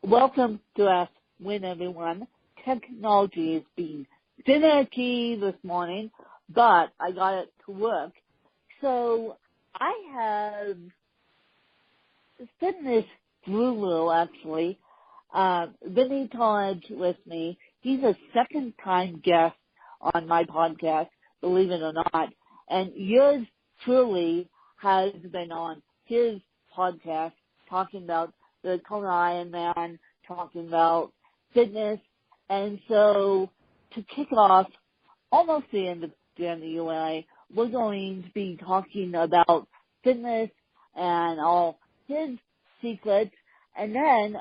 Welcome to Ask Win, everyone. Technology is being finicky this morning, but I got it to work. So I have fitness guru, actually, Vinnie Tortorich with me. He's a second-time guest on my podcast, believe it or not, and yours truly has been on his podcast talking about the Kona Ironman, talking about fitness. And so to kick off almost the end of January, we're going to be talking about fitness and all his secrets. And then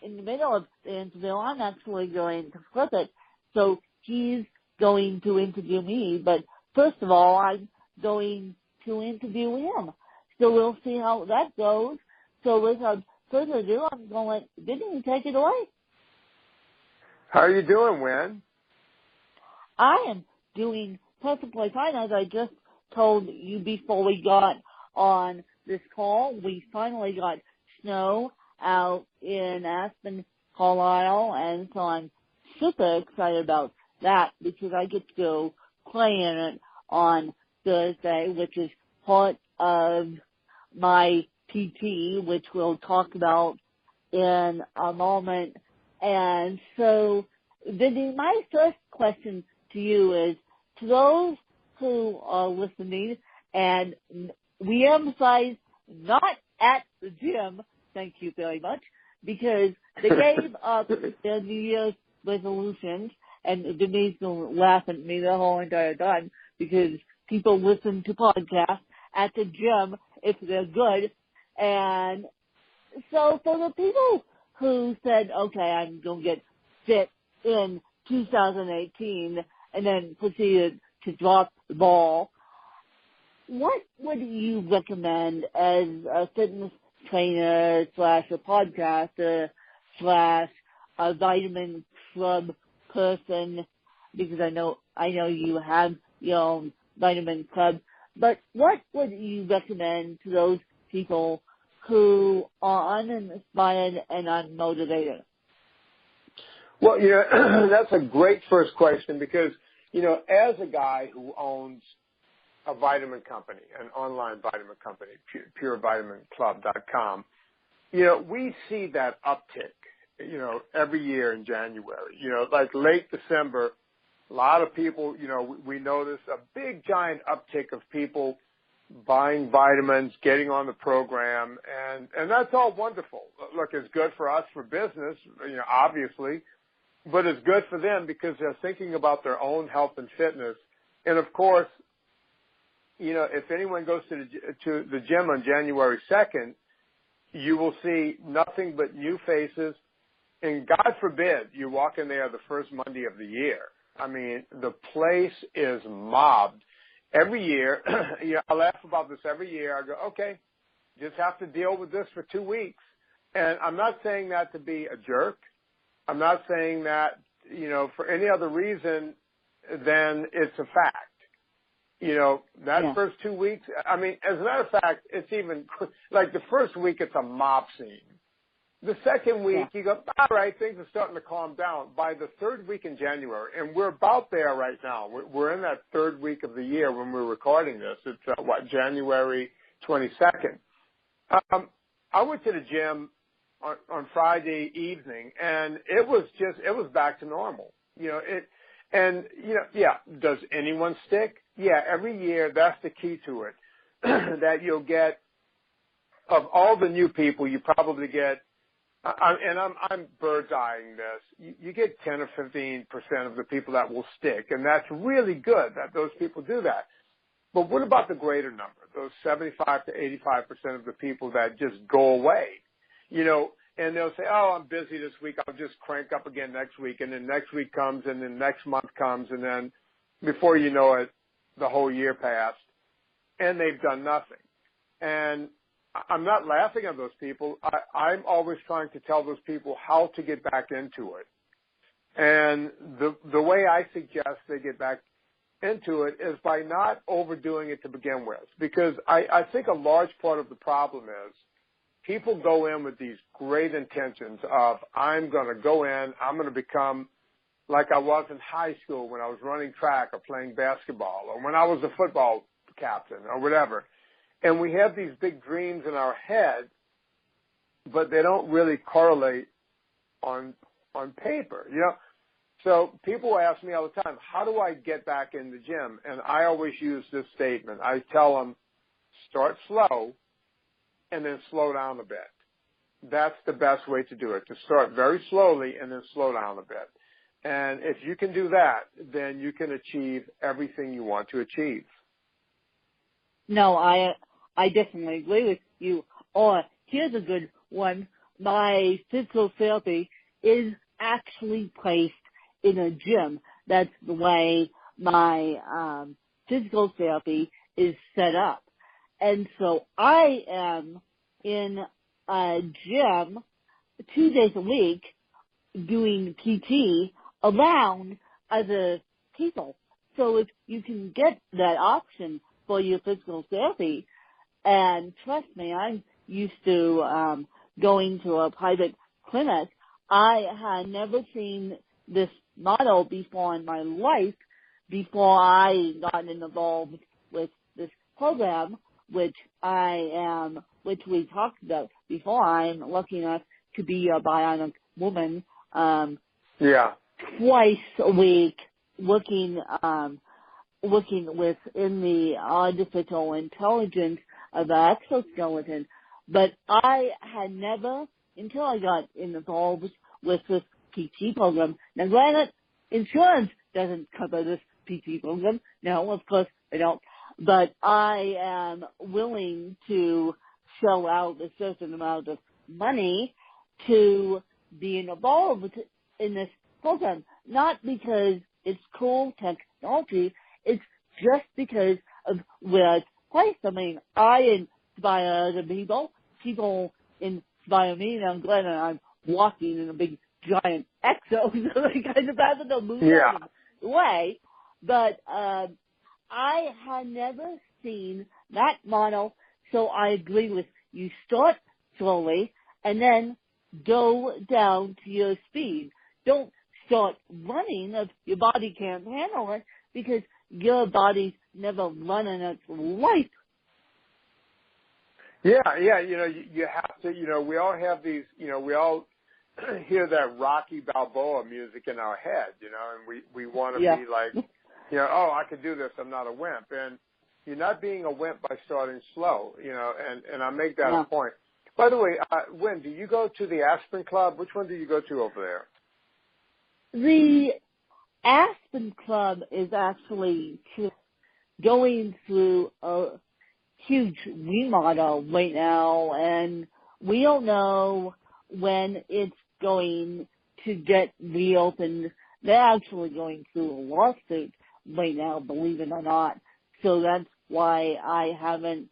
in the middle of the interview, I'm actually going to flip it. So he's going to interview me, but first of all, I'm going to interview him. So we'll see how that goes. So without further ado, I'm going to let Vinnie take it away. How are you doing, Win? I am doing perfectly fine. As I just told you before we got on this call, we finally got snow out in Aspen, Colorado, and so I'm super excited about that because I get to go play in it on Thursday, which is part of my PT, which we'll talk about in a moment. And so, Vinnie, my first question to you is, to those who are listening, and we emphasize not at the gym, thank you very much, because they gave up their New Year's resolutions, and Vinnie's going to laugh at me the whole entire time because people listen to podcasts at the gym if they're good. And so for the people who said, okay, I'm going to get fit in 2018 and then proceeded to drop the ball, what would you recommend as a fitness trainer / a podcaster / a vitamin club person? Because I know you have your own vitamin club, but what would you recommend to those people who are uninspired and unmotivated? Well, that's a great first question because, as a guy who owns a vitamin company, an online vitamin company, purevitaminclub.com, we see that uptick, every year in January. Like late December, a lot of people, we notice a big giant uptick of people buying vitamins, getting on the program, and that's all wonderful. Look, it's good for us for business, obviously, but it's good for them because they're thinking about their own health and fitness. And of course, if anyone goes to the gym on January 2nd, you will see nothing but new faces. And God forbid you walk in there the first Monday of the year. I mean, the place is mobbed. Every year, I laugh about this every year. I go, okay, just have to deal with this for 2 weeks. And I'm not saying that to be a jerk. I'm not saying that, for any other reason than it's a fact. First 2 weeks, I mean, as a matter of fact, it's even, like the first week, it's a mob scene. The second week, you go, all right, things are starting to calm down. By the third week in January, and we're about there right now. We're in that third week of the year when we're recording this. It's, January 22nd. I went to the gym on Friday evening, and it was back to normal. Does anyone stick? Yeah, every year, that's the key to it, that you'll get, of all the new people, you probably get, I'm bird's eyeing this. You get 10 or 15% of the people that will stick, and that's really good that those people do that. But what about the greater number, those 75 to 85% of the people that just go away? And they'll say, oh, I'm busy this week. I'll just crank up again next week. And then next week comes, and then next month comes, and then before you know it, the whole year passed, and they've done nothing. And I'm not laughing at those people. I'm always trying to tell those people how to get back into it. And the way I suggest they get back into it is by not overdoing it to begin with. Because I think a large part of the problem is people go in with these great intentions of, I'm going to go in, I'm going to become like I was in high school when I was running track or playing basketball, or when I was a football captain or whatever. And we have these big dreams in our head, but they don't really correlate on paper, you know. So people ask me all the time, how do I get back in the gym? And I always use this statement. I tell them, start slow and then slow down a bit. That's the best way to do it, to start very slowly and then slow down a bit. And if you can do that, then you can achieve everything you want to achieve. No, I definitely agree with you. Or here's a good one. My physical therapy is actually placed in a gym. That's the way my physical therapy is set up. And so I am in a gym 2 days a week doing PT around other people. So if you can get that option for your physical therapy, and trust me, I'm used to going to a private clinic. I had never seen this model before in my life before I got involved with this program, which we talked about before. I'm lucky enough to be a bionic woman. Twice a week, working within the artificial intelligence of the exoskeleton. But I had never, until I got involved with this PT program. Now, granted, insurance doesn't cover this PT program. No, of course they don't. But I am willing to shell out a certain amount of money to be involved in this program. Not because it's cool technology, it's just because of where it's placed. I mean, I inspire other people. People inspire me, and I'm glad that I'm walking in a big giant exo, so they kind of have to move out of the way. But I had never seen that model, so I agree with you. Start slowly and then go down to your speed. Don't start running if your body can't handle it, because your body's never run in its life. Yeah, you have to, we all have these, we all hear that Rocky Balboa music in our head, and we want to be like, oh, I can do this, I'm not a wimp. And you're not being a wimp by starting slow, and I make that a point. By the way, Wynn, do you go to the Aspen Club? Which one do you go to over there? The Aspen Club is actually going through a huge remodel right now, and we don't know when it's going to get reopened. They're actually going through a lawsuit right now, believe it or not. So that's why I haven't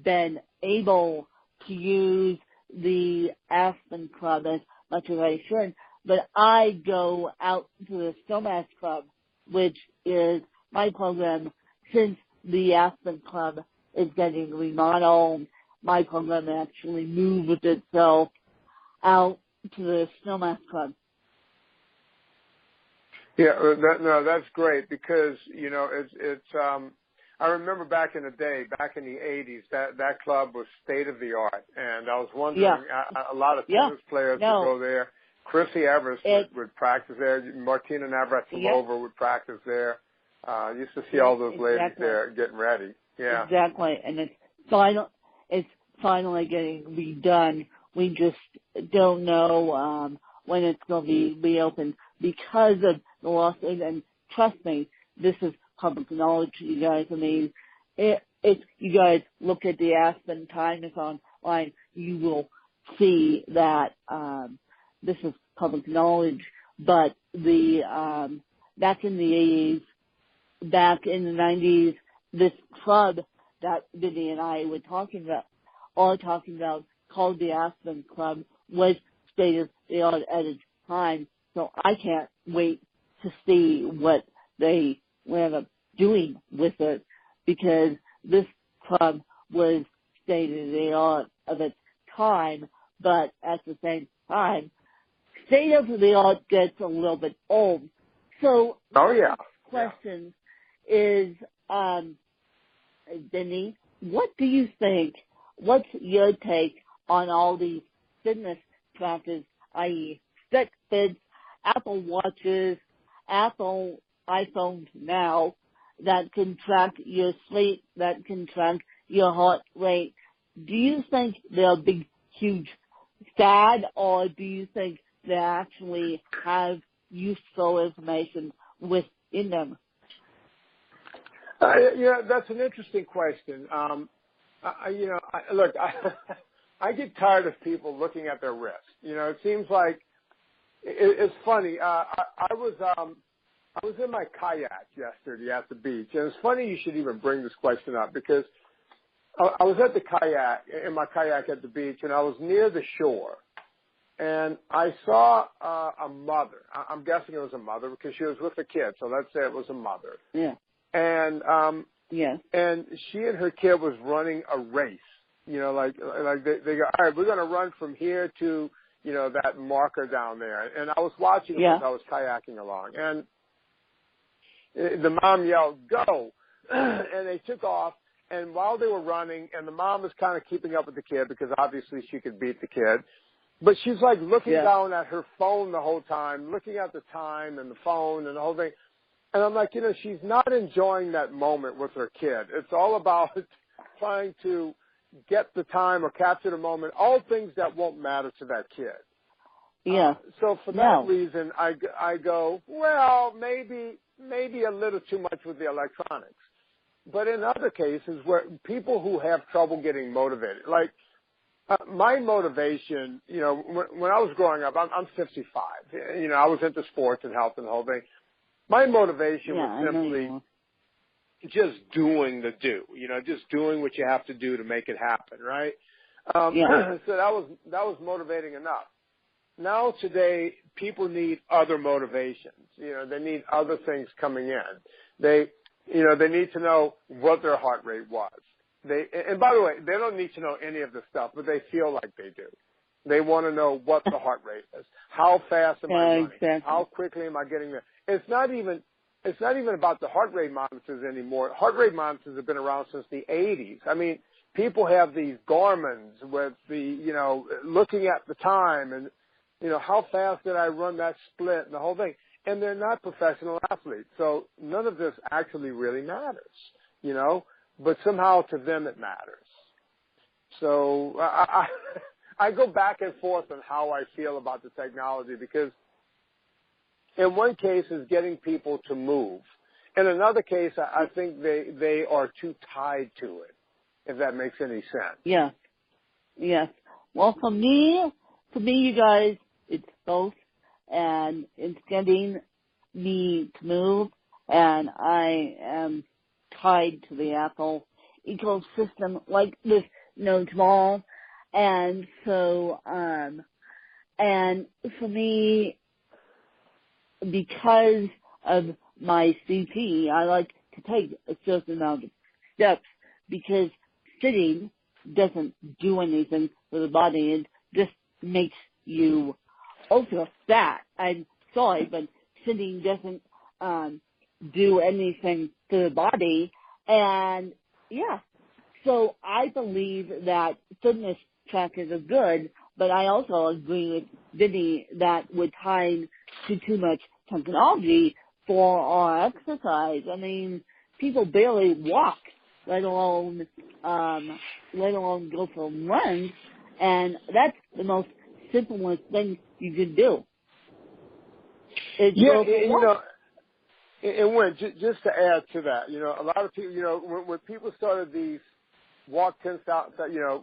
been able to use the Aspen Club as much as I should. But I go out to the Snowmass Club, which is my program. Since the Aspen Club is getting remodeled, my program actually moved itself out to the Snowmass Club. Yeah, that's great because, I remember back in the day, back in the 80s, that club was state of the art. And I was wondering, a lot of tennis players would go there. Chrissy Evers would practice there. Martina Navratilova would practice there. Used to see all those ladies there getting ready. Yeah. Exactly. And it's finally getting redone. We just don't know when it's going to be reopened because of the lawsuit. And trust me, this is public knowledge, you guys. I mean, if you guys look at the Aspen Times online, you will see that this is public knowledge. But back in the 80s, back in the 90s, this club that Vinnie and I were talking about, called the Aspen Club, was state of the art at its time. So I can't wait to see what they end up doing with it, because this club was state of the art of its time, but at the same time, state of the art gets a little bit old. So, question is, Vinnie, what do you think? What's your take on all these fitness trackers, i.e., Fitbits, Apple Watches, Apple iPhones now, that can track your sleep, that can track your heart rate? Do you think they're a big, huge fad, or do you think they actually have useful information within them? That's an interesting question. I get tired of people looking at their wrist. It seems like it's funny. I was in my kayak yesterday at the beach, and it's funny you should even bring this question up because I was in my kayak at the beach, and I was near the shore, and I saw a mother. I'm guessing it was a mother because she was with a kid, so let's say it was a mother. Yeah. And and she and her kid was running a race. Like they go, all right, we're going to run from here to that marker down there. And I was watching as I was kayaking along, and the mom yelled, "Go!" and they took off. And while they were running, and the mom was kind of keeping up with the kid because obviously she could beat the kid, but she's like looking down at her phone the whole time, looking at the time and the phone and the whole thing. And I'm like, she's not enjoying that moment with her kid. It's all about trying to get the time or capture the moment, all things that won't matter to that kid. Yeah. So for that reason, I go, well, maybe a little too much with the electronics. But in other cases where people who have trouble getting motivated, like my motivation, when I was growing up, I'm 55. I was into sports and health and the whole thing. My motivation was simply just doing the do, just doing what you have to do to make it happen, right? So that was motivating enough. Now today, people need other motivations. They need other things coming in. They need to know what their heart rate was. And by the way, they don't need to know any of this stuff, but they feel like they do. They want to know what the heart rate is. How fast am I running? Exactly. How quickly am I getting there? It's not even about the heart rate monitors anymore. Heart rate monitors have been around since the 80s. I mean, people have these Garmin's with the, looking at the time and, how fast did I run that split and the whole thing. And they're not professional athletes. So none of this actually really matters, but somehow to them it matters. So I go back and forth on how I feel about the technology because in one case is getting people to move. In another case, I think they are too tied to it, if that makes any sense. Yeah. Yes. Well, for me, you guys, it's both. And it's getting me to move, and I am tied to the Apple ecosystem like this no tomorrow. And so, and for me, because of my CP, I like to take a certain amount of steps because sitting doesn't do anything for the body. It just makes you ultra fat. I'm sorry, but sitting doesn't do anything to the body. And so I believe that fitness trackers are good, but I also agree with Vinnie that we're tied to too much technology for our exercise. I mean, people barely walk, let alone go for runs, and that's the most simplest thing you can do. And just to add to that, a lot of people, when people started these walk 10,000,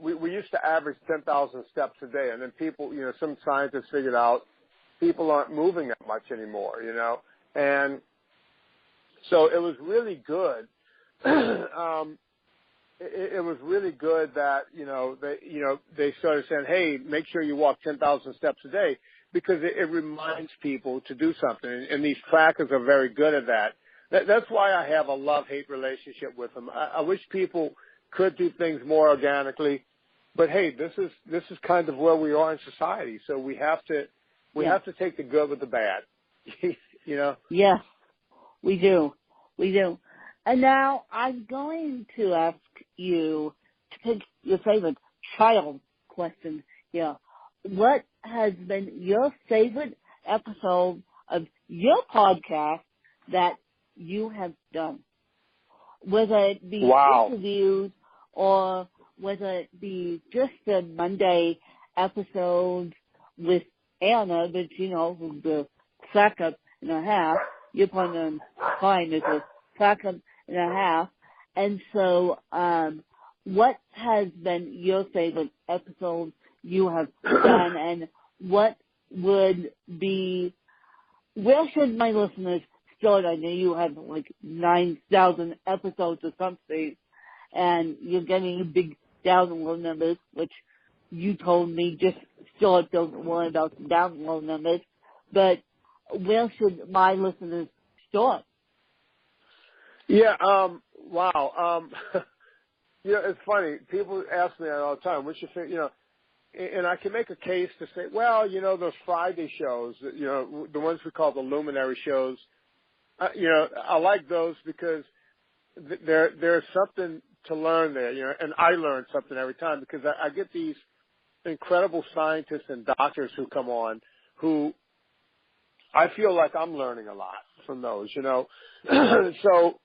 we used to average 10,000 steps a day, and then people, some scientists figured out people aren't moving that much anymore, and so it was really good. It was really good that, they started saying, hey, make sure you walk 10,000 steps a day because it reminds people to do something. And these trackers are very good at that. That's why I have a love-hate relationship with them. I wish people could do things more organically, but hey, this is kind of where we are in society. So we have to take the good with the bad. You know? Yes, we do. We do. And now I'm going to ask you to pick your favorite child question here. What has been your favorite episode of your podcast that you have done? Whether it be interviews or whether it be just the Monday episodes with Anna, but who's the crack-up and a half. You're putting on fine as a crack-up and a half. And so, what has been your favorite episode you have done, and what would be, where should my listeners start? I know you have like 9,000 episodes or something, and you're getting big download numbers, which you told me just start, don't worry about the download numbers. But where should my listeners start? Yeah, wow. It's funny. People ask me that all the time. What's your favorite, and I can make a case to say, well, those Friday shows, the ones we call the luminary shows, I like those because there's something to learn there, and I learn something every time because I get these incredible scientists and doctors who come on who I feel like I'm learning a lot from those, So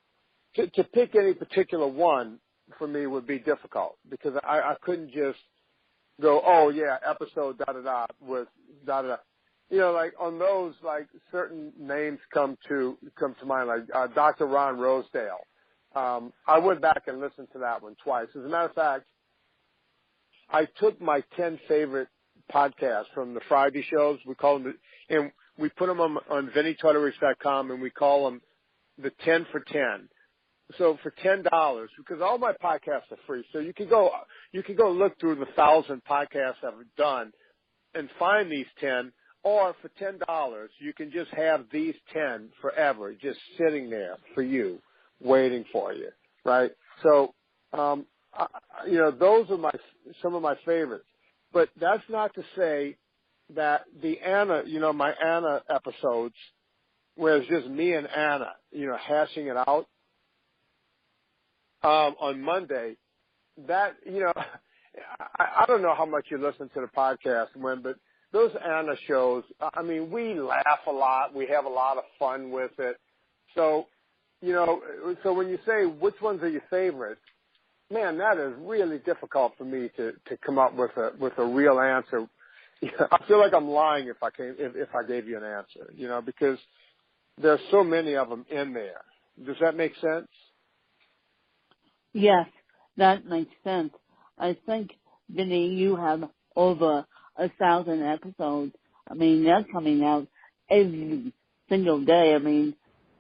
to pick any particular one for me would be difficult because I couldn't just go, oh yeah, episode da-da-da with da-da-da. Like on those, like certain names come to mind, like Dr. Ron Rosedale. I went back and listened to that one twice. As a matter of fact, I took my 10 favorite podcasts from the Friday shows. We call them, and we put them on VinnieTortorich.com, and we call them the 10 for 10. So for $10, because all my podcasts are free, so you can go look through the 1,000 podcasts I've done and find these 10. Or for $10, you can just have these 10 forever, just sitting there for you, waiting for you, right? So, those are some of my favorites. But that's not to say that the Anna, my Anna episodes, where it's just me and Anna, hashing it out on Monday. That I don't know how much you listen to the podcast, but those Anna shows, I mean, we laugh a lot. We have a lot of fun with it. So, so when you say which ones are your favorites, man, that is really difficult for me to come up with a real answer. I feel like I'm lying if I gave you an answer, because there's so many of them in there. Does that make sense? Yes, that makes sense. I think, Vinnie, you have over 1,000 episodes. I mean, they're coming out every single day. I mean,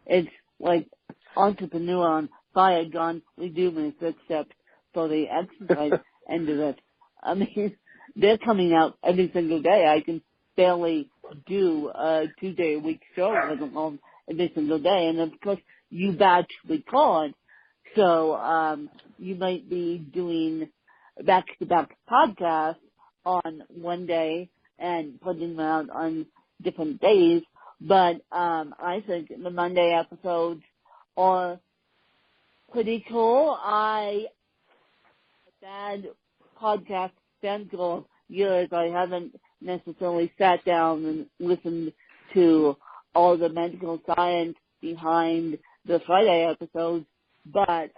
it's like entrepreneur on fire gone reducing except for the exercise end of it. I mean, they're coming out every single day. I can barely do a 2-day-a-week show, let alone every single day. And of course, you batch record, so you might be doing back-to-back podcasts on one day and putting them out on different days. But I think the Monday episodes are pretty cool. I bad podcast fan for years. I haven't necessarily sat down and listened to all the medical science behind the Friday episodes, but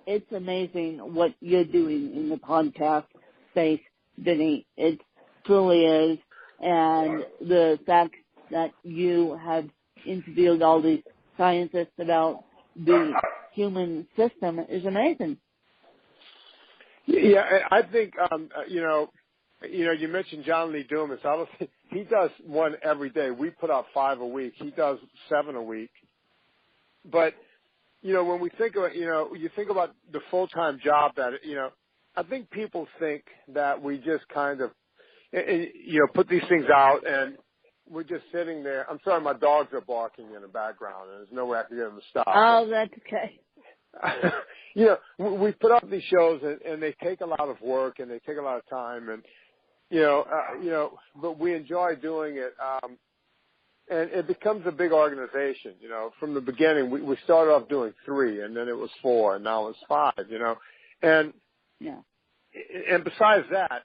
it's amazing what you're doing in the podcast space, Vinnie. It truly is. And the fact that you have interviewed all these scientists about the human system is amazing. Yeah, I think, you mentioned John Lee Dumas. I don't think he does one every day. We put out 5 a week. He does 7 a week. But, when we think about, you think about the full-time job that, I think people think that we just kind of, put these things out and we're just sitting there. I'm sorry, my dogs are barking in the background and there's no way I can get them to stop. Oh, that's okay. we put up these shows and they take a lot of work and they take a lot of time and, but we enjoy doing it. And it becomes a big organization, from the beginning. We started off doing 3 and then it was 4 and now it's 5, and, and besides that,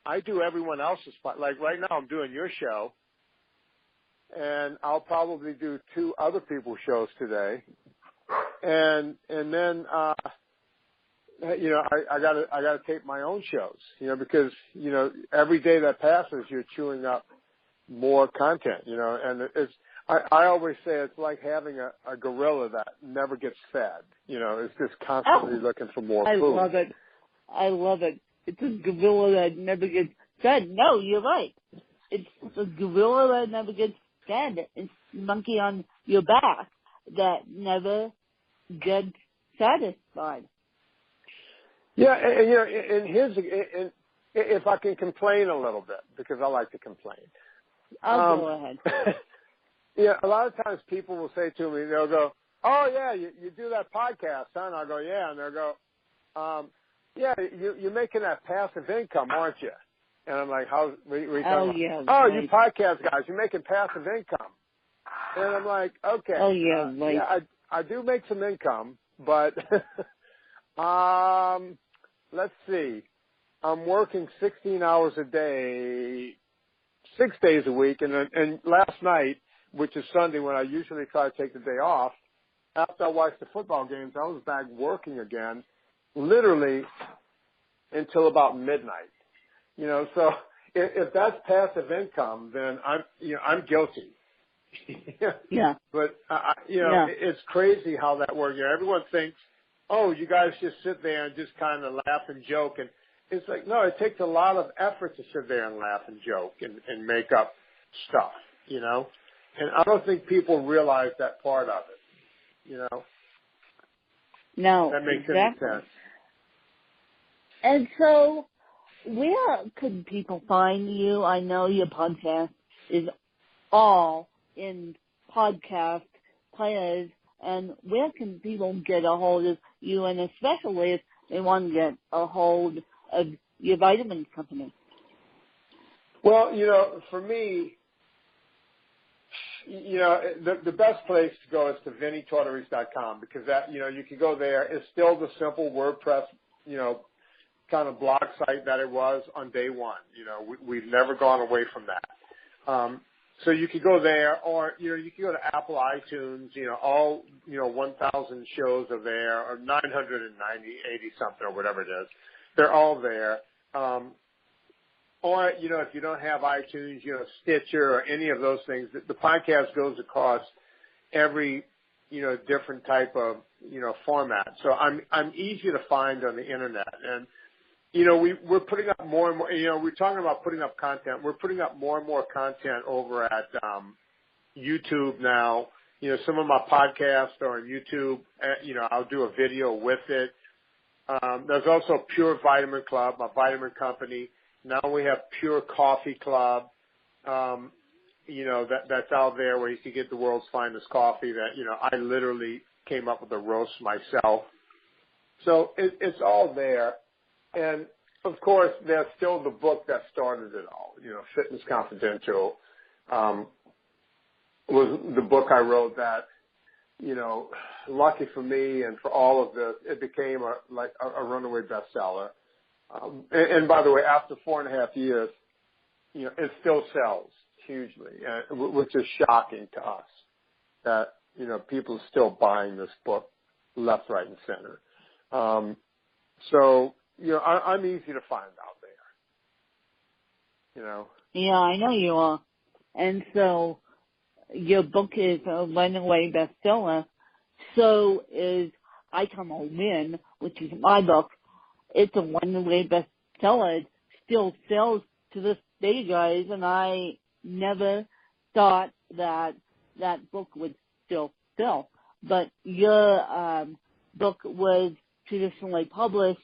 I do everyone else's part. Like right now I'm doing your show and I'll probably do 2 other people's shows today. And then, I gotta tape my own shows, because, every day that passes, you're chewing up more content, and I always say it's like having a gorilla that never gets fed, it's just constantly looking for more food. I love it. It's a gorilla that never gets fed. No, you're right. It's a gorilla that never gets fed. It's a monkey on your back that never gets satisfied. Yeah, and if I can complain a little bit, because I like to complain. I'll go ahead. A lot of times people will say to me, they'll go, "Oh yeah, you do that podcast, huh?" And I'll go, "Yeah," and they'll go, "Yeah, you're making that passive income, aren't you?" And I'm like, "How? What are you talking about?" Yeah. "Oh, right. you podcast guys, you're making passive income." And I'm like, "Okay." Oh yeah. Right. Yeah, I do make some income, but let's see. I'm working 16 hours a day, 6 days a week, and last night, which is Sunday when I usually try to take the day off, after I watched the football games, I was back working again, literally until about midnight. So if that's passive income, then I'm guilty. Yeah. But it's crazy how that works. Everyone thinks, "Oh, you guys just sit there and just kind of laugh and joke," and it's like, no, it takes a lot of effort to sit there and laugh and joke and make up stuff, And I don't think people realize that part of it, No, That makes exactly. any sense. And so, where could people find you? I know your podcast is all in podcast players, and where can people get a hold of you, and especially if they want to get a hold of your vitamin company? Well, for me, the best place to go is to VinnieTortorich.com, because that, you can go there. It's still the simple WordPress, kind of blog site that it was on day one. We've never gone away from that. So you could go there, or, you could go to Apple iTunes, all, 1,000 shows are there, or 990, 80 something, or whatever it is. They're all there. Or, if you don't have iTunes, Stitcher or any of those things, the podcast goes across every, different type of, format. So I'm easy to find on the internet. And, we're putting up more and more, we're talking about putting up content. We're putting up more and more content over at YouTube now. Some of my podcasts are on YouTube. I'll do a video with it. There's also Pure Vitamin Club, my vitamin company. Now we have Pure Coffee Club, that's out there where you can get the world's finest coffee that, I literally came up with the roast myself. So it's all there. And, of course, there's still the book that started it all, Fitness Confidential, was the book I wrote that, lucky for me and for all of this, it became a runaway bestseller. And by the way, after 4.5 years, it still sells hugely, which is shocking to us that, people are still buying this book left, right, and center. So, I'm easy to find out there, Yeah, I know you are. And so, your book is a runaway bestseller. So is I Come Home In, which is my book. It's a runaway bestseller. It still sells to this day, guys, and I never thought that book would still sell. But your book was traditionally published,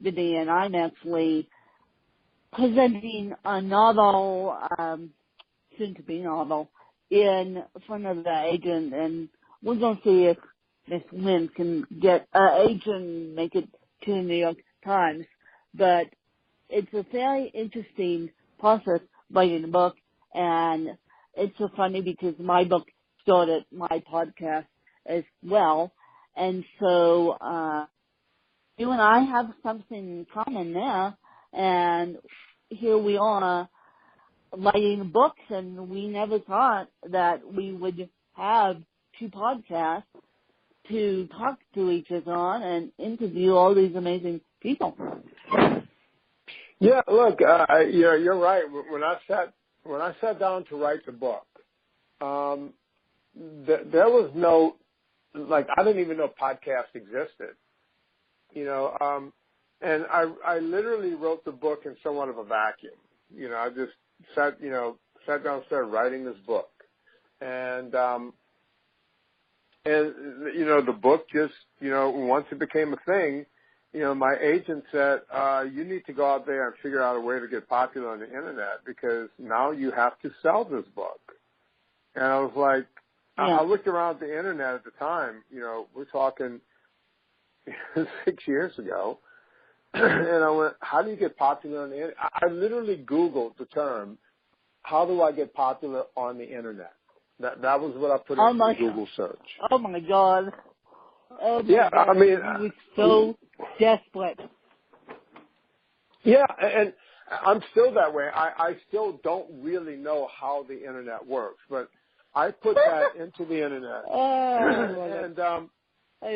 Vinnie, and I'm actually presenting a novel, soon-to-be novel, in front of the agent, and we're going to see if Miss Lynn can get agent and make it to the New York Times. But it's a very interesting process writing a book, and it's so funny because my book started my podcast as well, and so you and I have something in common there, and here we are writing books, and we never thought that we would have two podcasts to talk to each other on and interview all these amazing people. Yeah, look, you're right. When I sat down to write the book, there was no, like, I didn't even know podcast existed, and I literally wrote the book in somewhat of a vacuum. I just sat down and started writing this book, and the book just, once it became a thing, my agent said, you need to go out there and figure out a way to get popular on the internet because now you have to sell this book. And I was like, I looked around the internet at the time, we're talking 6 years ago, and I went, how do you get popular on the internet? I literally Googled the term, how do I get popular on the internet? That was what I put into the Google search. Oh my God. Oh my yeah, God. I mean, I was so desperate. Yeah, and I'm still that way. I still don't really know how the internet works, but I put that into the internet. I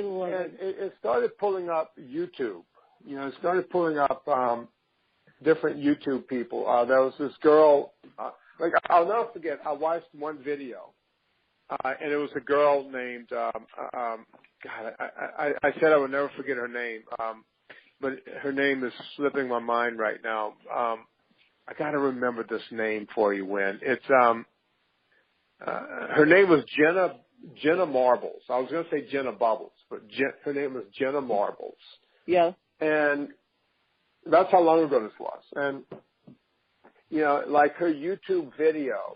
love it. It started pulling up YouTube. It started pulling up different YouTube people. There was this girl, I'll never forget, I watched one video, and it was a girl named, I said I would never forget her name, but her name is slipping my mind right now. I got to remember this name for you, Wynn. It's, her name was Jenna Marbles. I was going to say Jenna Bubbles, but her name was Jenna Marbles. Yeah. And that's how long ago this was. And, like her YouTube video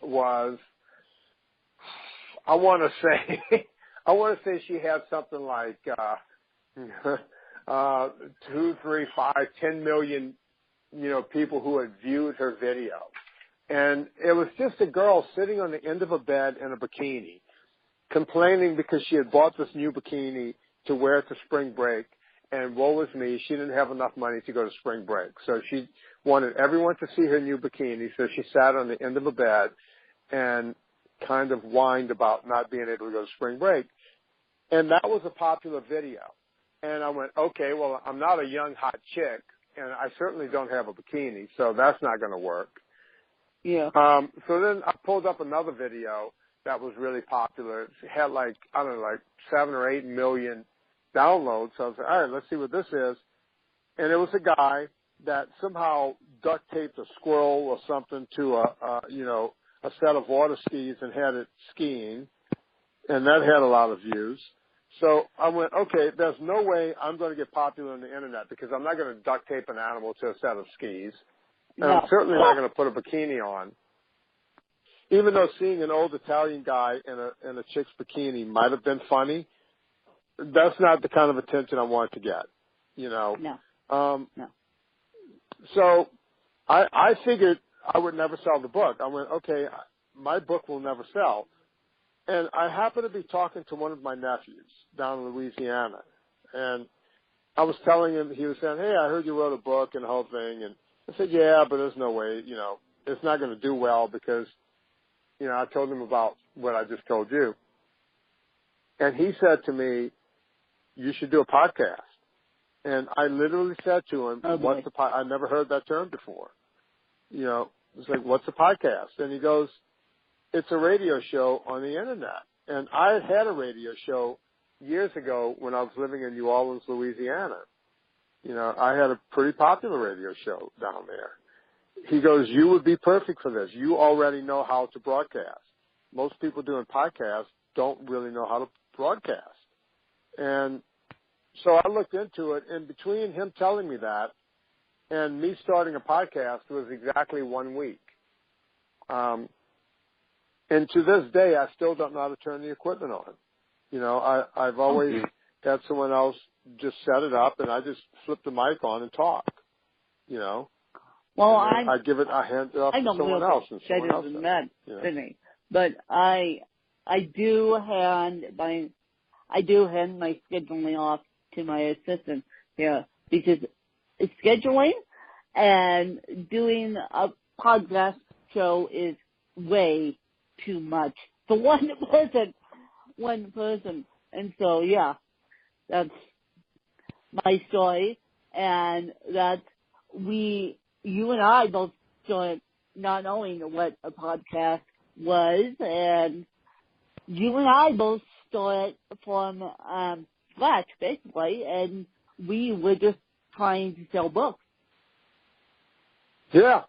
was, I want to say she had something like 2, 3, 5, 10 million, people who had viewed her video. And it was just a girl sitting on the end of a bed in a bikini, complaining because she had bought this new bikini to wear to spring break. And woe is me, she didn't have enough money to go to spring break. So she wanted everyone to see her new bikini. So she sat on the end of a bed and kind of whined about not being able to go to spring break. And that was a popular video. And I went, okay, well, I'm not a young, hot chick, and I certainly don't have a bikini, so that's not going to work. Yeah. So then I pulled up another video that was really popular. It had 7 or 8 million downloads. So I was like, all right, let's see what this is. And it was a guy that somehow duct taped a squirrel or something to a set of water skis and had it skiing. And that had a lot of views. So I went, okay, there's no way I'm going to get popular on the internet because I'm not going to duct tape an animal to a set of skis. And I'm certainly not going to put a bikini on. Even though seeing an old Italian guy in a chick's bikini might have been funny, that's not the kind of attention I wanted to get, No. No. So I figured I would never sell the book. I went, okay, my book will never sell. And I happened to be talking to one of my nephews down in Louisiana. And I was telling him, he was saying, hey, I heard you wrote a book and the whole thing. And I said, yeah, but there's no way, it's not going to do well because, I told him about what I just told you. And he said to me, you should do a podcast. And I literally said to him, I never heard that term before. It's like, what's a podcast? And he goes, it's a radio show on the internet. And I had a radio show years ago when I was living in New Orleans, Louisiana. I had a pretty popular radio show down there. He goes, you would be perfect for this. You already know how to broadcast. Most people doing podcasts don't really know how to broadcast. And so I looked into it, and between him telling me that and me starting a podcast was exactly 1 week. And to this day, I still don't know how to turn the equipment on. I've always had someone else just set it up, and I just flip the mic on and talk. Well, I hand it off to someone else, and someone else does. That, Vinnie. But I do hand my scheduling off to my assistant here, because scheduling and doing a podcast show is way too much for one person. And so, yeah, that's my story. And that you and I both started not knowing what a podcast was. And you and I both started from scratch, basically. And we were just trying to sell books. Yeah.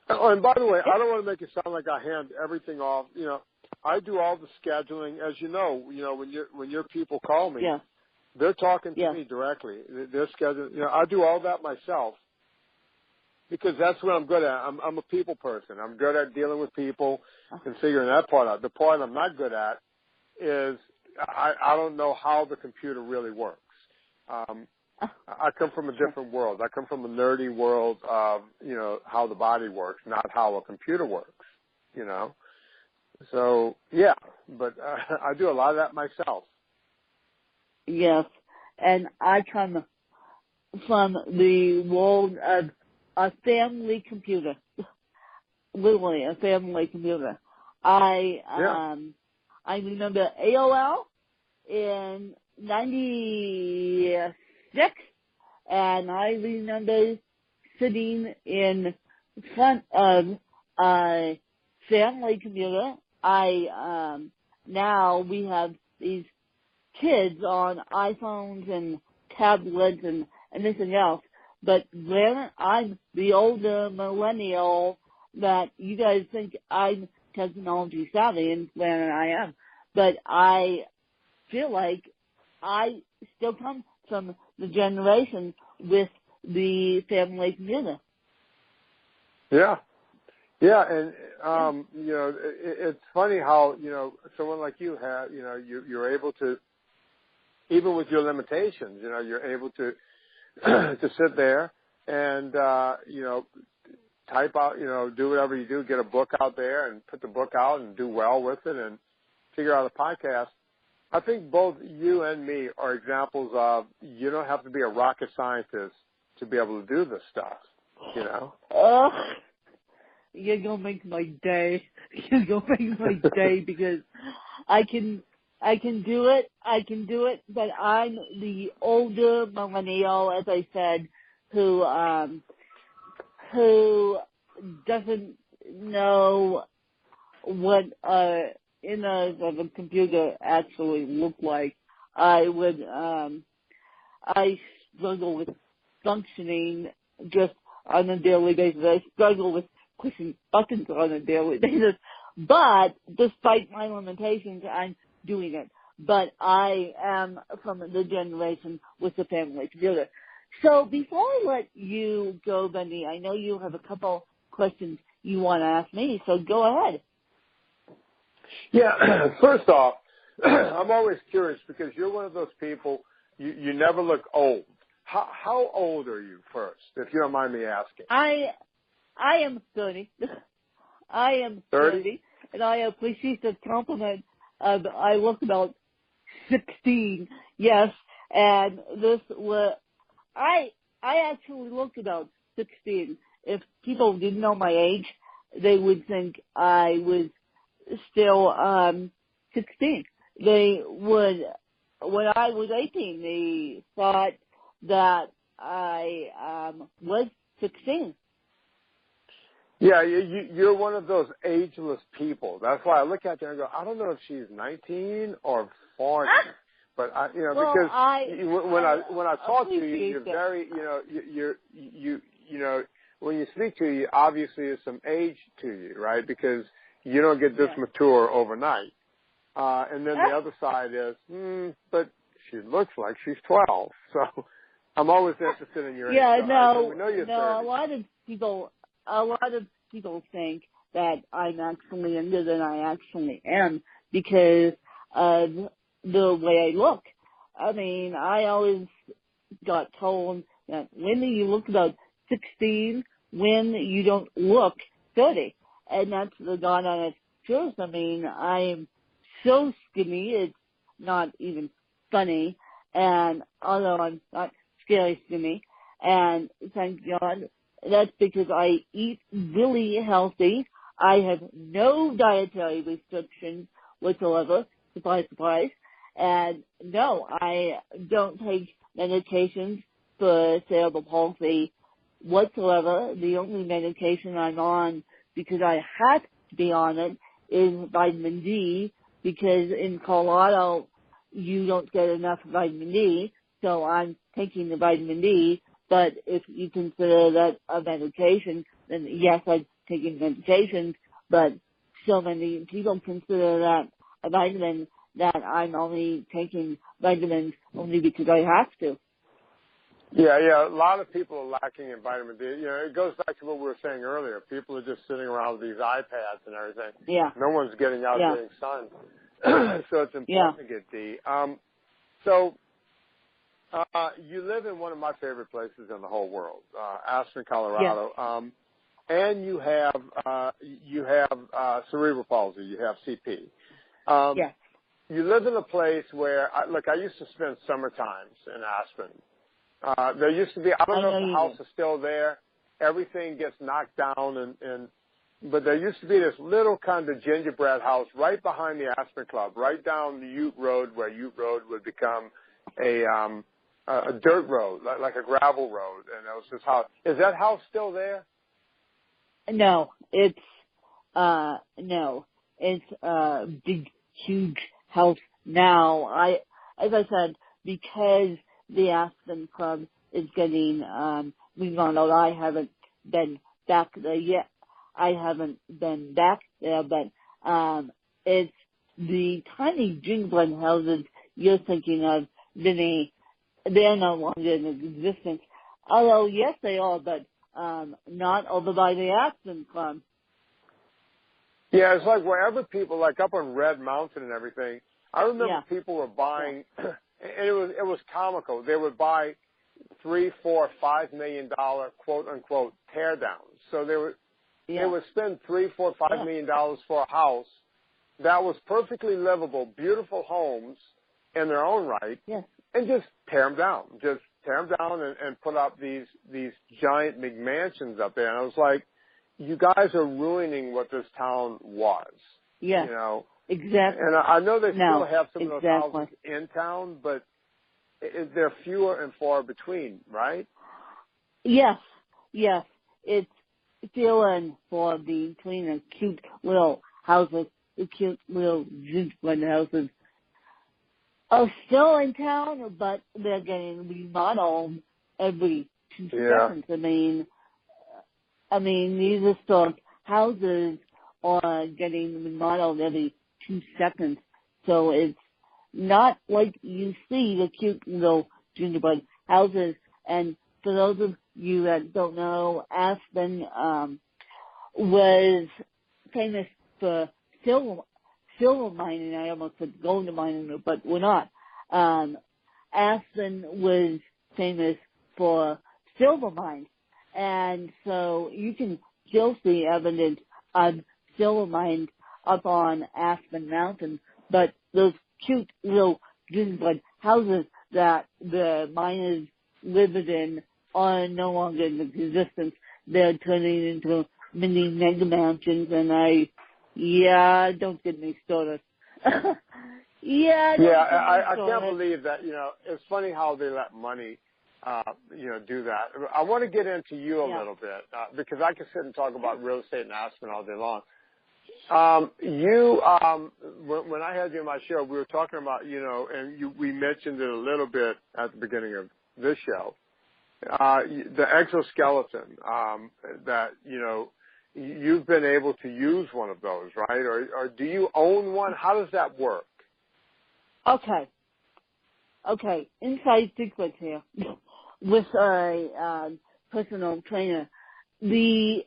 Oh, and by the way, I don't want to make it sound like I hand everything off. I do all the scheduling. As you know, when your people call me, they're talking to me directly. They're scheduling. I do all that myself because that's what I'm good at. I'm a people person. I'm good at dealing with people and figuring that part out. The part I'm not good at is I don't know how the computer really works. I come from a different world. I come from a nerdy world of, how the body works, not how a computer works, So, yeah, but I do a lot of that myself. Yes, and I come from the world of a family computer, literally a family computer. I remember AOL in 96, and I remember sitting in front of a family computer. Now we have these kids on iPhones and tablets and anything else. But granted, I'm the older millennial that you guys think I'm technology savvy, and granted I am. But I feel like I still come from the generation with the family computer. Yeah. Yeah, and, it's funny how, someone like you have, you're able to, even with your limitations, you're able to to sit there and, type out, do whatever you do, get a book out there and put the book out and do well with it and figure out a podcast. I think both you and me are examples of you don't have to be a rocket scientist to be able to do this stuff, You're going to make my day. You're going to make my day because I can do it. But I'm the older millennial, as I said, who doesn't know what innards of a computer actually look like. I struggle with functioning just on a daily basis. I struggle with pushing buttons on a daily basis. But despite my limitations, I'm doing it. But I am from the generation with the family computer. So before I let you go, Vinnie, I know you have a couple questions you want to ask me, so go ahead. Yeah, first off, I'm always curious because you're one of those people, you never look old. How old are you first, if you don't mind me asking? I am 30. I am 30, and I appreciate the compliment of I look about 16, yes, and this was, I actually look about 16. If people didn't know my age, they would think I was still 16. They would, when I was 18, they thought that I was 16. Yeah, you're one of those ageless people. That's why I look at you and go, I don't know if she's 19 or 40. But because when I talk to you, you're very, when you speak to you, obviously there's some age to you, right? Because you don't get this mature overnight. And then the other side is, but she looks like she's 12. So I'm always interested in your age. Yeah, we know you're 30. a lot of people think that I'm actually younger than I actually am because of the way I look. I mean, I always got told that when you look about 16, when you don't look 30. And that's the God honest truth. I mean, I'm so skinny, it's not even funny. And although I'm not scary skinny, and thank God, that's because I eat really healthy. I have no dietary restrictions whatsoever, surprise, surprise. And no, I don't take medications for cerebral palsy whatsoever. The only medication I'm on, because I have to be on it, is vitamin D, because in Colorado you don't get enough vitamin D, so I'm taking the vitamin D. But if you consider that a medication, then yes, I'm taking medications, but so many people consider that a vitamin, that I'm only taking vitamins only because I have to. Yeah. A lot of people are lacking in vitamin D. You know, it goes back to what we were saying earlier. People are just sitting around with these iPads and everything. Yeah. No one's getting out getting sun. So it's important to get D. You live in one of my favorite places in the whole world, Aspen, Colorado. Yes. And you have cerebral palsy. You have CP. Yes. You live in a place where, I used to spend summer times in Aspen. There used to be, I don't know if the house is still there. Everything gets knocked down, but there used to be this little kind of gingerbread house right behind the Aspen Club, right down the Ute Road, where Ute Road would become a dirt road, like a gravel road. And it was this house. Is that house still there? No, it's a big, huge house now. As I said, because the Aspen Club is getting remodeled, I haven't been back there yet. I haven't been back there, but it's the tiny gingerbread houses you're thinking of, Vinnie. They're no longer in existence. Although, yes, they are, but not over by the Aspen Club. Yeah, it's like wherever people, like up on Red Mountain and everything, I remember people were buying, and it was comical. They would buy $3, $4, $5 million quote unquote tear downs. So they would spend $3, $4, $5 million for a house that was perfectly livable, beautiful homes in their own right, and just tear them down. Just tear them down and put up these giant McMansions up there. And I was like, you guys are ruining what this town was. Yeah. You know? Exactly. And I know they still have some of those exactly. houses in town, but they're fewer and far between, right? Yes. It's fewer and far between the cute little houses, the cute little gingerbread houses are still in town, but they're getting remodeled every 2 seconds. I mean, these historic houses are getting remodeled every 2 seconds. So it's not like you see the cute little gingerbread houses. And for those of you that don't know, Aspen was famous for silver mining. I almost said gold mining, but we're not. Aspen was famous for silver mines. And so you can still see evidence of silver mines up on Aspen Mountain, but those cute little gingerbread houses that the miners lived in are no longer in existence. They're turning into mini mega mansions, and don't get me started. I can't believe that. You know, it's funny how they let money do that. I want to get into you a little bit because I could sit and talk about real estate in Aspen all day long. When I had you on my show, we were talking about, we mentioned it a little bit at the beginning of this show, the exoskeleton, that, you've been able to use one of those, right? Or do you own one? How does that work? Okay. Inside secret here with a personal trainer. The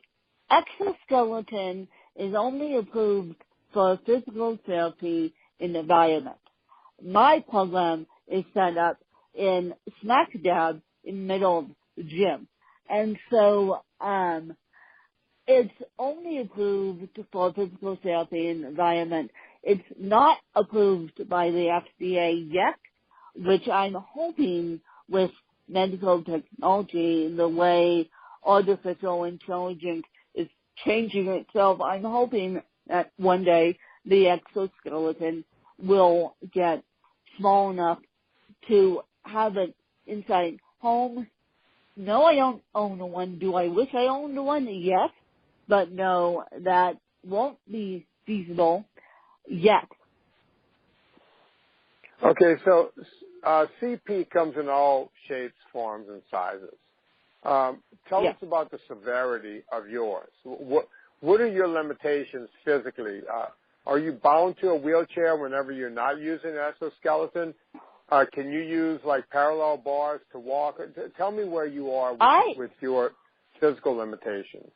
exoskeleton is only approved for physical therapy in the environment. my program is set up in smack dab in the middle of the gym. And so, it's only approved for physical therapy environment. It's not approved by the FDA yet, which I'm hoping with medical technology, the way artificial intelligence is changing itself, I'm hoping that one day the exoskeleton will get small enough to have it inside home. No, I don't own one. Do I wish I owned one? Yes. But no, that won't be feasible yet. Okay, so CP comes in all shapes, forms, and sizes. Tell us about the severity of yours. What are your limitations physically? Are you bound to a wheelchair whenever you're not using an exoskeleton? Can you use like parallel bars to walk? Tell me where you are with your physical limitations.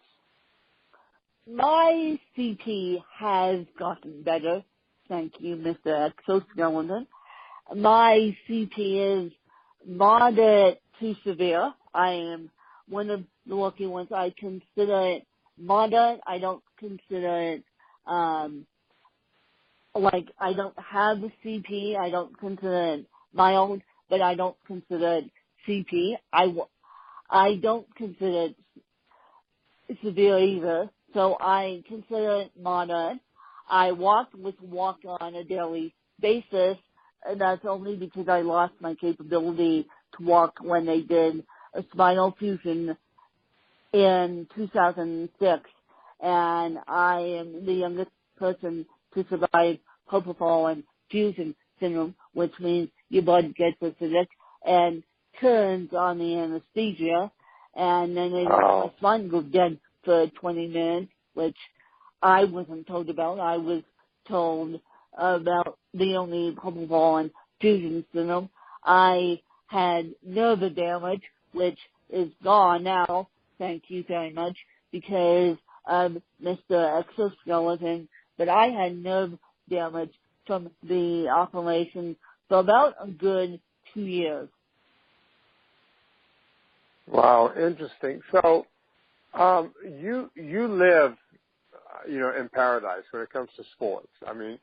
My CP has gotten better. Thank you, Mr. Exoskeleton. My CP is moderate to severe. I am one of the lucky ones. I consider it moderate. I don't consider it, like I don't have a CP. I don't consider it mild, but I don't consider it CP. I don't consider it severe either. So I consider it moderate. I walk on a daily basis, and that's only because I lost my capability to walk when they did a spinal fusion in 2006, and I am the youngest person to survive propofol and fusion syndrome, which means your body gets acidic and turns on the anesthesia, and then my spine goes dead for 20 minutes, which I wasn't told about. I was told about the only propofol and fusion syndrome. I had nerve damage, which is gone now, thank you very much, because of Mr. Exoskeleton, but I had nerve damage from the operation for about a good 2 years. Wow, interesting. So, you live, in paradise when it comes to sports. I mean,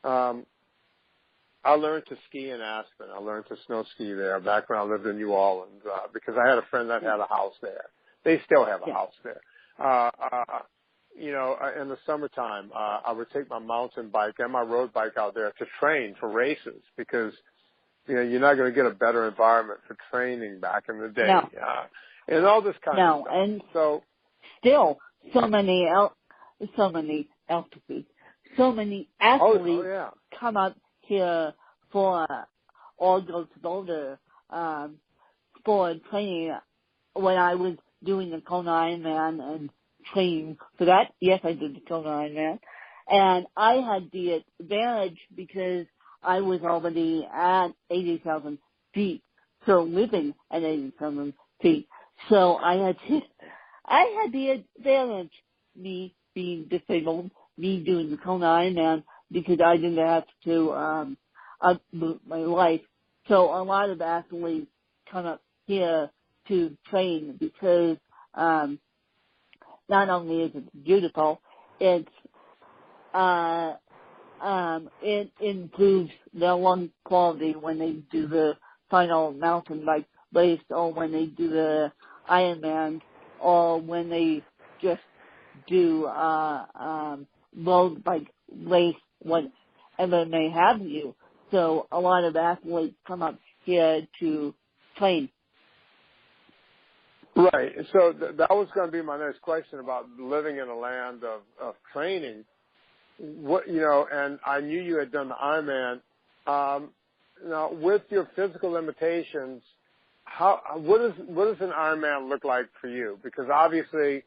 I learned to ski in Aspen. I learned to snow ski there back when I lived in New Orleans, because I had a friend that had a house there. They still have a house there. In the summertime, I would take my mountain bike and my road bike out there to train for races because, you're not going to get a better environment for training back in the day. No. And all this kind of stuff. And so still so many altitudes, so many athletes come up here for all those Boulder for training. When I was doing the Kona Ironman and training for that, yes, I did the Kona Ironman, and I had the advantage because I was already at 80,000 feet, so living at 80,000 feet. So I had the advantage, me being disabled, me doing the Kona Ironman, because I didn't have to uproot my life. So a lot of athletes come up here to train because not only is it beautiful, it improves their lung quality when they do the final mountain bike race, or when they do the Ironman, or when they just do road bike race, whatever may have you. So a lot of athletes come up here to train. Right. So that was going to be my next question about living in a land of training. And I knew you had done the Ironman. Now, with your physical limitations, what does an Ironman look like for you? Because obviously,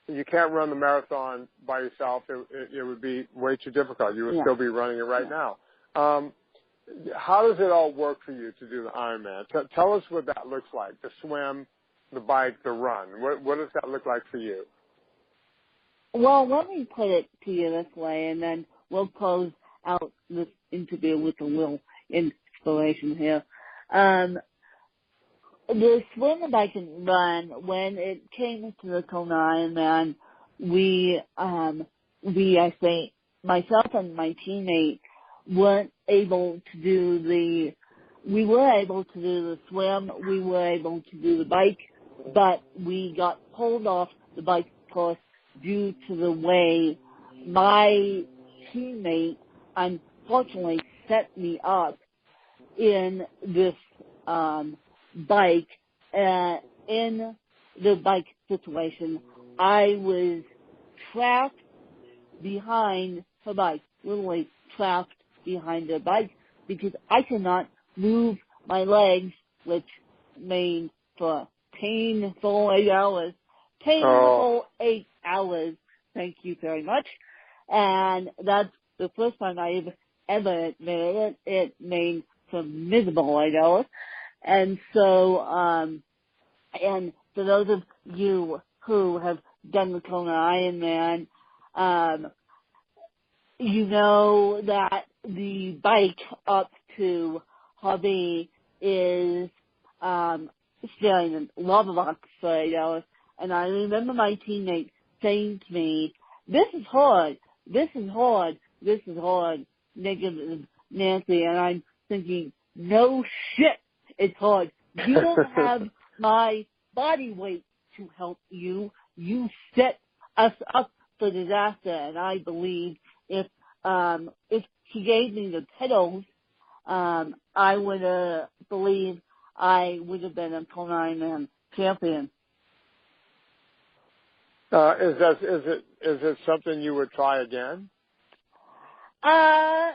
you can't run the marathon by yourself. It would be way too difficult. You would still be running it right now. How does it all work for you to do the Ironman? Tell us what that looks like, the swim, the bike, the run. What does that look like for you? Well, let me put it to you this way, and then we'll close out this interview with a little inspiration here. The swim, bike, and run, when it came to the Kona Ironman, I say, myself and my teammate weren't able to do we were able to do the swim, we were able to do the bike, but we got pulled off the bike course due to the way my teammate unfortunately set me up in this bike. In the bike situation, I was trapped behind her bike, literally trapped behind her bike, because I could not move my legs, which made for painful 8 hours. Painful 8 hours. Thank you very much. And that's the first time I ever admitted it. It made some miserable 8 hours. And so, and for those of you who have done the Kona Ironman, you know that the bike up to Hobby is staring in lava rocks for 8 hours. And I remember my teammate saying to me, this is hard, negative Nancy. And I'm thinking, no shit, it's hard. You don't have my body weight to help you. You set us up for disaster. And I believe if she gave me the pedals, I would believe I would have been a Kona Ironman champion. Is it something you would try again? Yeah,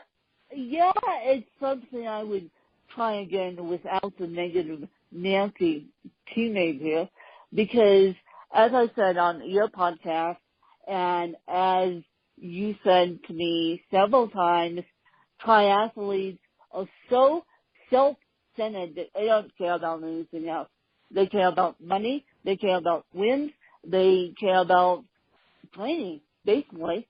it's something I would try again without the negative Nancy teammate here, because as I said on your podcast, and as you said to me several times, triathletes are so self-centered that they don't care about anything else. They care about money, they care about wins, they care about training, basically.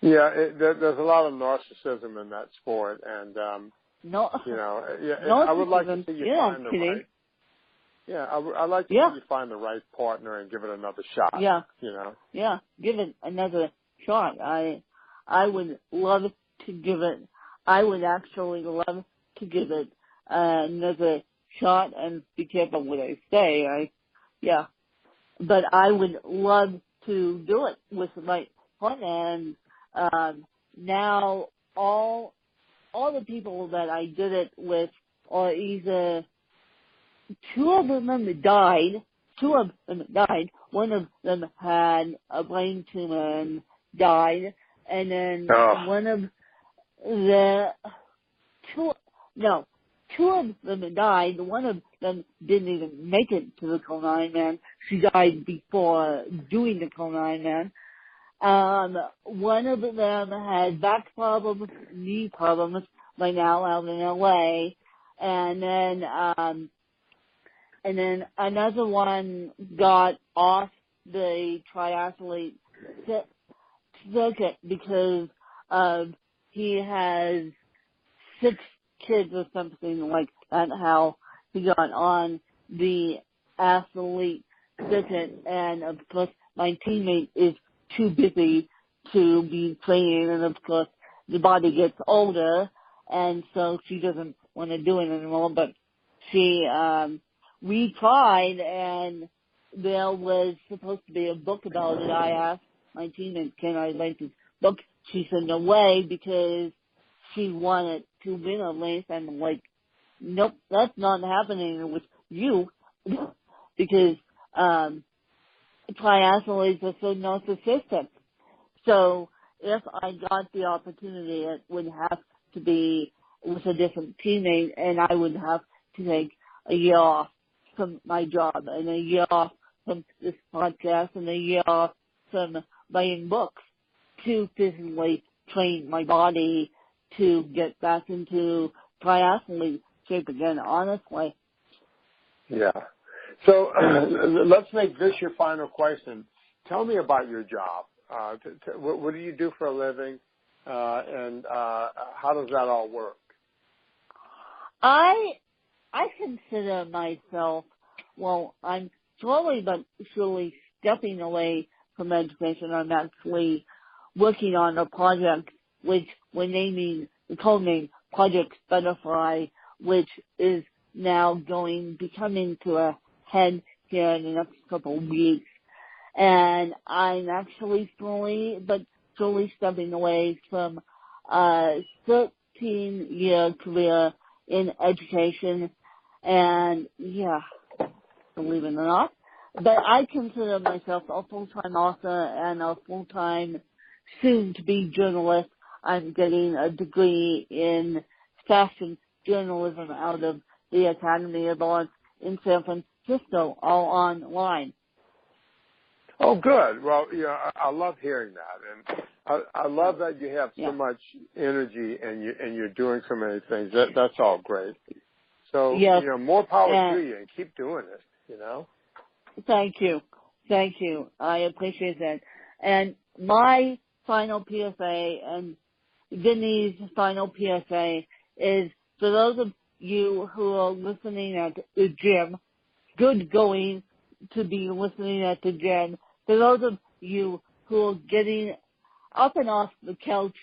Yeah, there's a lot of narcissism in that sport, and No, you know, yeah, I would like to see you find the right. Yeah, I'd like to see you find the right partner and give it another shot. Yeah, you know. Yeah, give it another shot. I would love to give it. I would actually love to give it another shot. And be careful what I say. But I would love to do it with the right partner. And now all the people that I did it with are either two of them died. One of them had a brain tumor and died. And then one of the two of them died. One of them didn't even make it to the Kona Ironman. She died before doing the Kona Ironman. One of them had back problems, knee problems right now out in LA. And then another one got off the triathlete circuit because he has 6 kids or something like that, how he got on the athlete circuit. And of course, my teammate is too busy to be training, and of course, the body gets older, and so she doesn't want to do it anymore. But she, we tried, and there was supposed to be a book about it. I asked my teammate, can I write this book? She said no way, because she wanted to win a race. And I'm like, nope, that's not happening with you, because triathletes are so narcissistic. So if I got the opportunity, it would have to be with a different teammate, and I would have to take a year off from my job, and a year off from this podcast, and a year off from writing books to physically train my body to get back into triathlete shape again, honestly. Yeah. So let's make this your final question. Tell me about your job. What do you do for a living? and how does that all work? I consider myself, well, I'm slowly but surely stepping away from education. I'm actually working on a project which we're naming, the code name Project Butterfly, which is now becoming to a head here in the next couple of weeks. And I'm actually slowly but surely stepping away from a 13-year career in education. And yeah, believe it or not, but I consider myself a full-time author and a full-time soon-to-be journalist. I'm getting a degree in fashion journalism out of the Academy of Arts in San Francisco, all online. Oh, good. Well, I love hearing that, and I love that you have so much energy and you're doing so many things. That's all great. So, yes. More power to you, and keep doing it. Thank you. I appreciate that. And my final PSA and Vinnie's final PSA is for those of you who are listening at the gym, good going to be listening at the gym. For those of you who are getting up and off the couch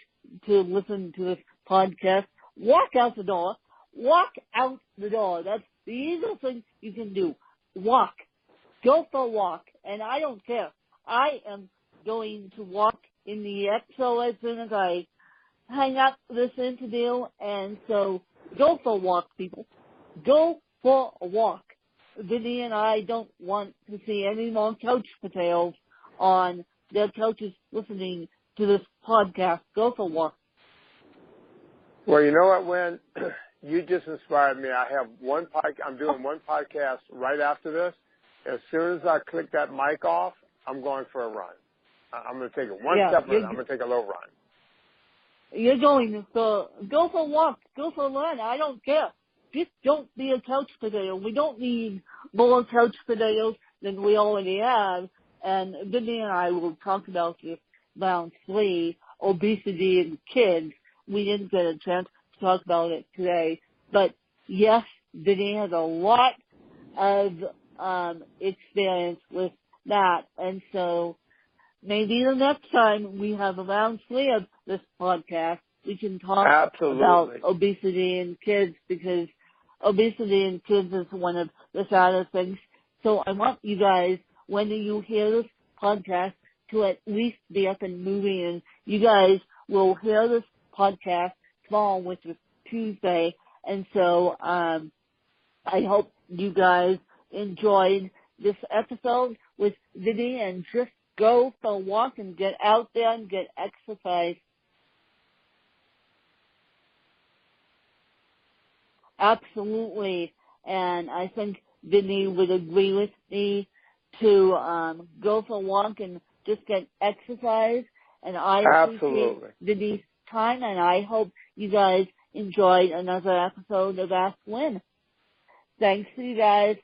to listen to this podcast, walk out the door. Walk out the door. That's the easiest thing you can do. Walk. Go for a walk. And I don't care. I am going to walk in the EXO as soon as I hang up this interview. And so go for a walk, people. Go for a walk. Vinnie and I don't want to see any more couch potatoes on their couches listening to this podcast. Go for a walk. Well, you know what, Wynn? You just inspired me. I have I'm doing one podcast right after this. As soon as I click that mic off, I'm going for a run. I'm going to take it one step and I'm going to take a little run. You're going to go for a walk. Go for a run. I don't care. Just don't be a couch potato. We don't need more couch potatoes than we already have. And Vinnie and I will talk about this round 3, obesity in kids. We didn't get a chance to talk about it today. But yes, Vinnie has a lot of experience with that. And so maybe the next time we have a round 3 of this podcast, we can talk about obesity in kids, because obesity in kids is one of the saddest things. So I want you guys, when you hear this podcast, to at least be up and moving. And you guys will hear this podcast tomorrow, which is Tuesday. And so I hope you guys enjoyed this episode with Vinnie, and just go for a walk and get out there and get exercise. Absolutely. And I think Vinnie would agree with me to go for a walk and just get exercise. And I appreciate Vinnie's time, and I hope you guys enjoyed another episode of Ask Wynn. Thanks to you guys.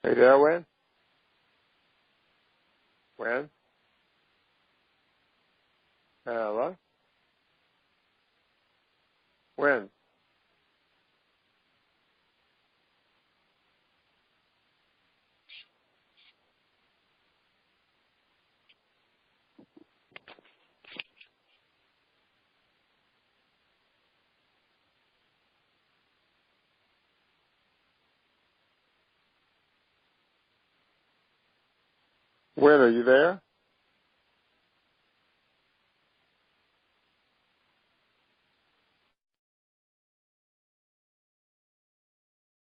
Hey there, Wynn? Wynn? Hello? Wynn? Wynn, are you there?